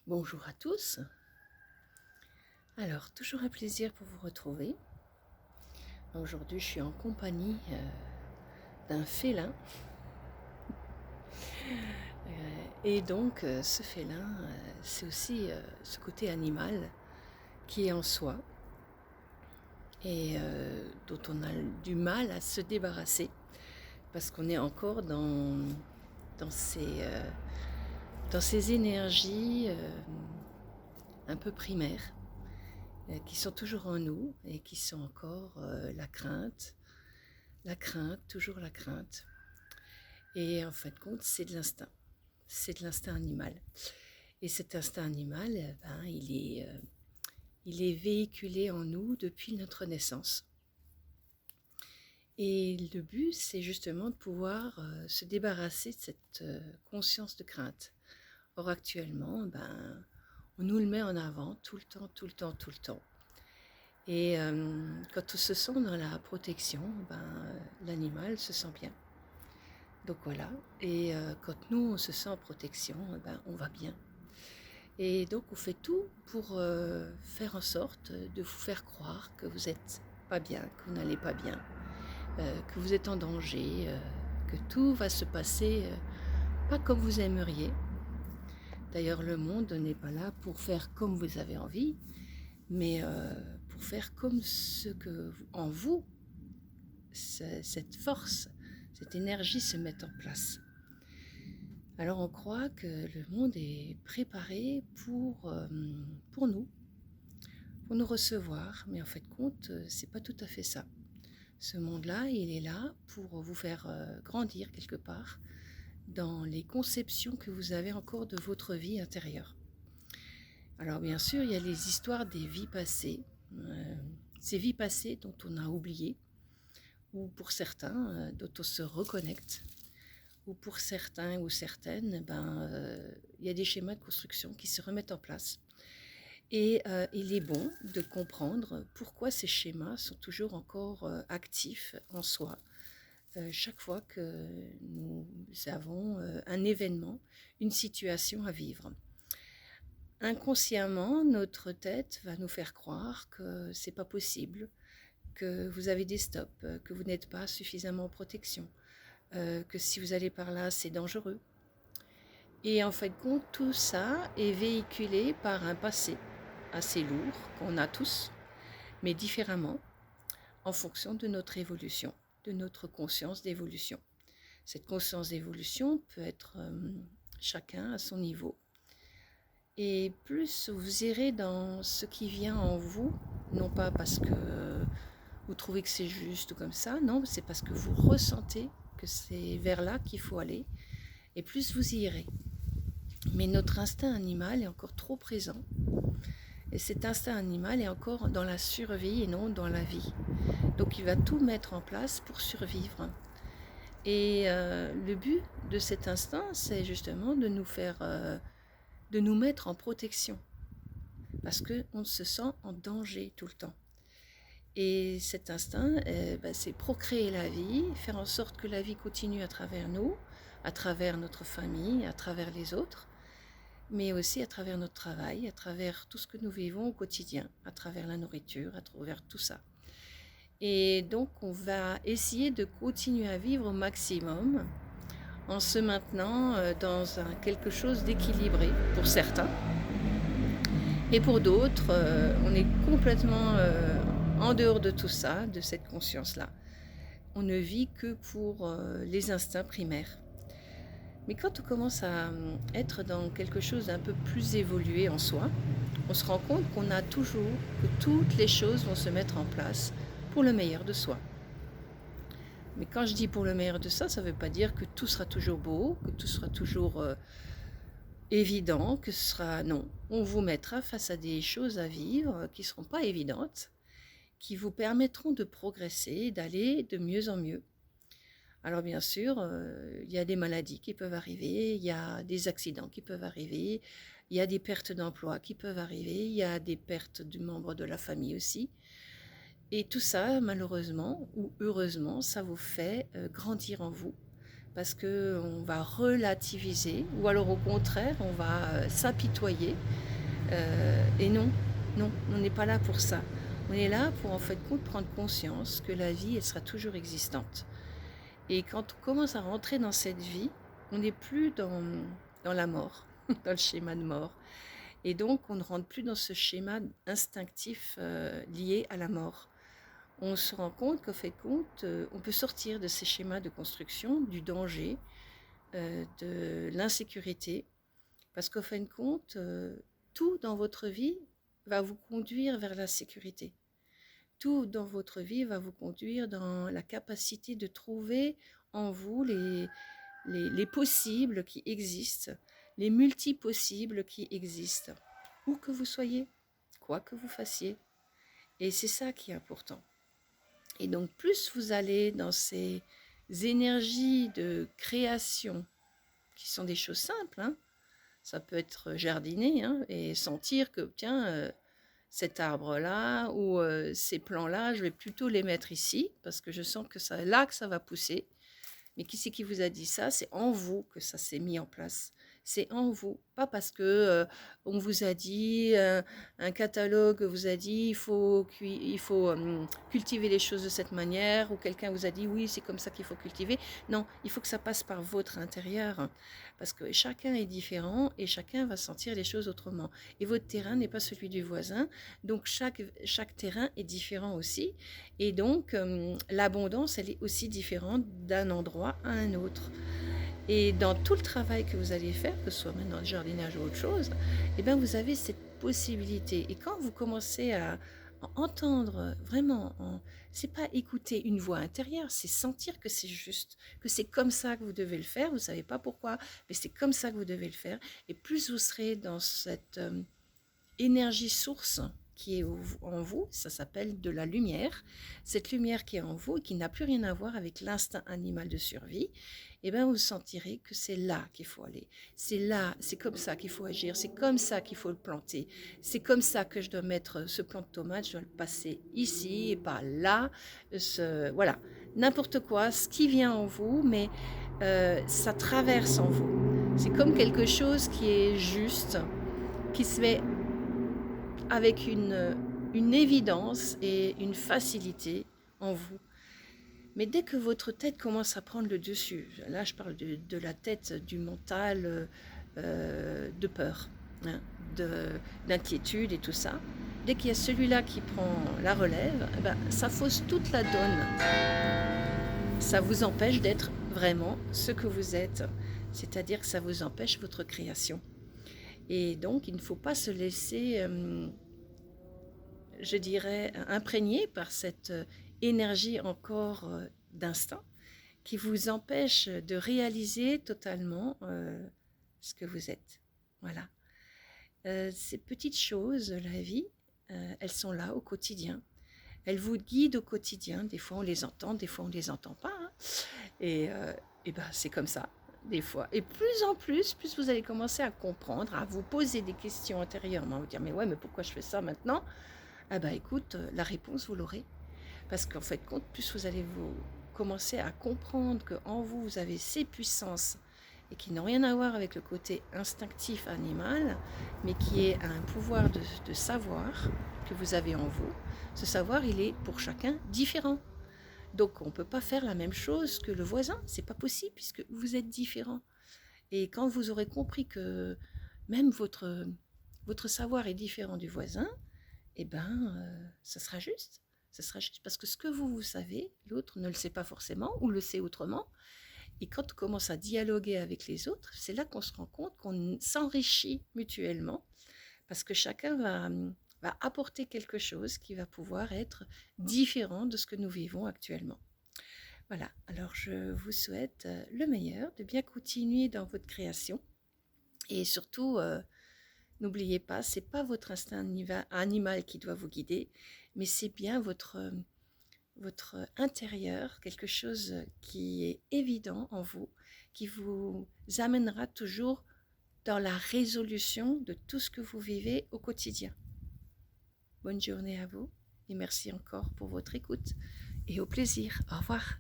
Bonjour à tous. Alors, toujours un plaisir pour vous retrouver. Aujourd'hui, je suis en compagnie d'un félin. Et donc, ce félin, c'est aussi ce côté animal qui est en soi et dont on a du mal à se débarrasser parce qu'on est encore dans ces énergies un peu primaires qui sont toujours en nous et qui sont encore la crainte, toujours la crainte. Et en fin de compte, c'est de l'instinct animal. Et cet instinct animal, il est véhiculé en nous depuis notre naissance. Et le but, c'est justement de pouvoir se débarrasser de cette conscience de crainte. Or actuellement, on nous le met en avant tout le temps. Et quand on se sent dans la protection, l'animal se sent bien. Donc voilà, et quand nous on se sent en protection, on va bien. Et donc on fait tout pour faire en sorte de vous faire croire que vous n'êtes pas bien, que vous n'allez pas bien, que vous êtes en danger, que tout va se passer pas comme vous aimeriez. D'ailleurs, le monde n'est pas là pour faire comme vous avez envie, mais pour faire comme ce que en vous, cette force, cette énergie se met en place. Alors on croit que le monde est préparé pour nous recevoir, mais en fait compte, c'est pas tout à fait ça. Ce monde-là, il est là pour vous faire grandir quelque part dans les conceptions que vous avez encore de votre vie intérieure. Alors bien sûr, il y a les histoires des vies passées, ces vies passées dont on a oublié, ou pour certains, dont on se reconnecte, ou pour certains ou certaines, il y a des schémas de construction qui se remettent en place. Et il est bon de comprendre pourquoi ces schémas sont toujours encore actifs en soi. Chaque fois que nous avons un événement, une situation à vivre. Inconsciemment, notre tête va nous faire croire que c'est pas possible, que vous avez des stops, que vous n'êtes pas suffisamment en protection, que si vous allez par là, c'est dangereux. Et en fin de compte, tout ça est véhiculé par un passé assez lourd qu'on a tous, mais différemment, en fonction de notre évolution, de notre conscience d'évolution. Cette conscience d'évolution peut être chacun à son niveau. Et plus vous irez dans ce qui vient en vous, non pas parce que vous trouvez que c'est juste comme ça, non, c'est parce que vous ressentez que c'est vers là qu'il faut aller, et plus vous y irez. Mais notre instinct animal est encore trop présent. Et cet instinct animal est encore dans la survie et non dans la vie. Donc il va tout mettre en place pour survivre. Et le but de cet instinct, c'est justement de de nous mettre en protection. Parce qu'on se sent en danger tout le temps. Et cet instinct, c'est procréer la vie, faire en sorte que la vie continue à travers nous, à travers notre famille, à travers les autres, mais aussi à travers notre travail, à travers tout ce que nous vivons au quotidien, à travers la nourriture, à travers tout ça. Et donc, on va essayer de continuer à vivre au maximum en se maintenant dans quelque chose d'équilibré pour certains. Et pour d'autres, on est complètement en dehors de tout ça, de cette conscience-là. On ne vit que pour les instincts primaires. Mais quand on commence à être dans quelque chose d'un peu plus évolué en soi, on se rend compte qu'on a toujours, que toutes les choses vont se mettre en place pour le meilleur de soi. Mais quand je dis pour le meilleur de ça, ça ne veut pas dire que tout sera toujours beau, que tout sera toujours évident, que ce sera... Non, on vous mettra face à des choses à vivre qui ne seront pas évidentes, qui vous permettront de progresser, d'aller de mieux en mieux. Alors bien sûr, il y a des maladies qui peuvent arriver, il y a des accidents qui peuvent arriver, il y a des pertes d'emploi qui peuvent arriver, il y a des pertes de membres de la famille aussi. Et tout ça, malheureusement ou heureusement, ça vous fait grandir en vous. parce qu'on va relativiser, ou alors au contraire, on va s'apitoyer. Et non, non, on n'est pas là pour ça. On est là pour en fait prendre conscience que la vie, elle sera toujours existante. Et quand on commence à rentrer dans cette vie, on n'est plus dans la mort, dans le schéma de mort. Et donc, on ne rentre plus dans ce schéma instinctif lié à la mort. On se rend compte qu'au fait de compte, on peut sortir de ces schémas de construction, du danger, de l'insécurité, parce qu'au fin de compte, tout dans votre vie va vous conduire vers la sécurité. Tout dans votre vie va vous conduire dans la capacité de trouver en vous les possibles qui existent, les multi-possibles qui existent, où que vous soyez, quoi que vous fassiez. Et c'est ça qui est important. Et donc, plus vous allez dans ces énergies de création, qui sont des choses simples, hein, ça peut être jardiner et sentir que, tiens, cet arbre-là ou ces plants-là, je vais plutôt les mettre ici parce que je sens que c'est là que ça va pousser. Mais qui c'est qui vous a dit ça? C'est en vous que ça s'est mis en place. C'est en vous, pas parce que on vous a dit, un catalogue vous a dit, il faut cultiver les choses de cette manière, ou quelqu'un vous a dit, oui, c'est comme ça qu'il faut cultiver. Non, il faut que ça passe par votre intérieur, parce que chacun est différent et chacun va sentir les choses autrement. Et votre terrain n'est pas celui du voisin, donc chaque terrain est différent aussi. Et donc, l'abondance, elle est aussi différente d'un endroit à un autre. Et dans tout le travail que vous allez faire, que ce soit maintenant le jardinage ou autre chose, eh bien, vous avez cette possibilité. Et quand vous commencez à entendre vraiment, c'est pas écouter une voix intérieure, c'est sentir que c'est juste, que c'est comme ça que vous devez le faire. Vous savez pas pourquoi, mais c'est comme ça que vous devez le faire. Et plus vous serez dans cette énergie source qui est en vous, ça s'appelle de la lumière. Cette lumière qui est en vous et qui n'a plus rien à voir avec l'instinct animal de survie, et bien vous sentirez que c'est là qu'il faut aller. C'est là, c'est comme ça qu'il faut agir, c'est comme ça qu'il faut le planter. C'est comme ça que je dois mettre ce plant de tomate, je dois le passer ici et pas là. Voilà, n'importe quoi, ce qui vient en vous, mais ça traverse en vous. C'est comme quelque chose qui est juste, qui se fait avec une évidence et une facilité en vous. Mais dès que votre tête commence à prendre le dessus, là je parle de la tête, du mental, de peur, hein, d'inquiétude et tout ça, dès qu'il y a celui-là qui prend la relève, eh ben, ça fausse toute la donne. Ça vous empêche d'être vraiment ce que vous êtes, c'est-à-dire que ça vous empêche votre création. Et donc il ne faut pas se laisser je dirais, imprégné par cette énergie encore d'instinct qui vous empêche de réaliser totalement ce que vous êtes. Voilà. Ces petites choses, la vie, elles sont là au quotidien. Elles vous guident au quotidien. Des fois, on les entend, des fois, on ne les entend pas. Hein. Et ben, c'est comme ça, des fois. Et plus en plus vous allez commencer à comprendre, à vous poser des questions intérieurement, à vous dire, mais ouais, mais pourquoi je fais ça maintenant? Ah bah écoute, la réponse, vous l'aurez. Parce qu'en fait, compte, plus vous allez vous commencer à comprendre qu'en vous, vous avez ces puissances et qui n'ont rien à voir avec le côté instinctif animal, mais qui est un pouvoir de savoir que vous avez en vous. Ce savoir, il est pour chacun différent. Donc on ne peut pas faire la même chose que le voisin, c'est pas possible puisque vous êtes différent. Et quand vous aurez compris que même votre savoir est différent du voisin, eh ben, ça sera juste. Ça sera juste parce que ce que vous savez, l'autre ne le sait pas forcément ou le sait autrement. Et quand on commence à dialoguer avec les autres, c'est là qu'on se rend compte qu'on s'enrichit mutuellement parce que chacun va apporter quelque chose qui va pouvoir être différent de ce que nous vivons actuellement. Voilà, alors je vous souhaite le meilleur, de bien continuer dans votre création et surtout, n'oubliez pas, c'est pas votre instinct animal qui doit vous guider, mais c'est bien votre intérieur, quelque chose qui est évident en vous, qui vous amènera toujours dans la résolution de tout ce que vous vivez au quotidien. Bonne journée à vous et merci encore pour votre écoute et au plaisir. Au revoir.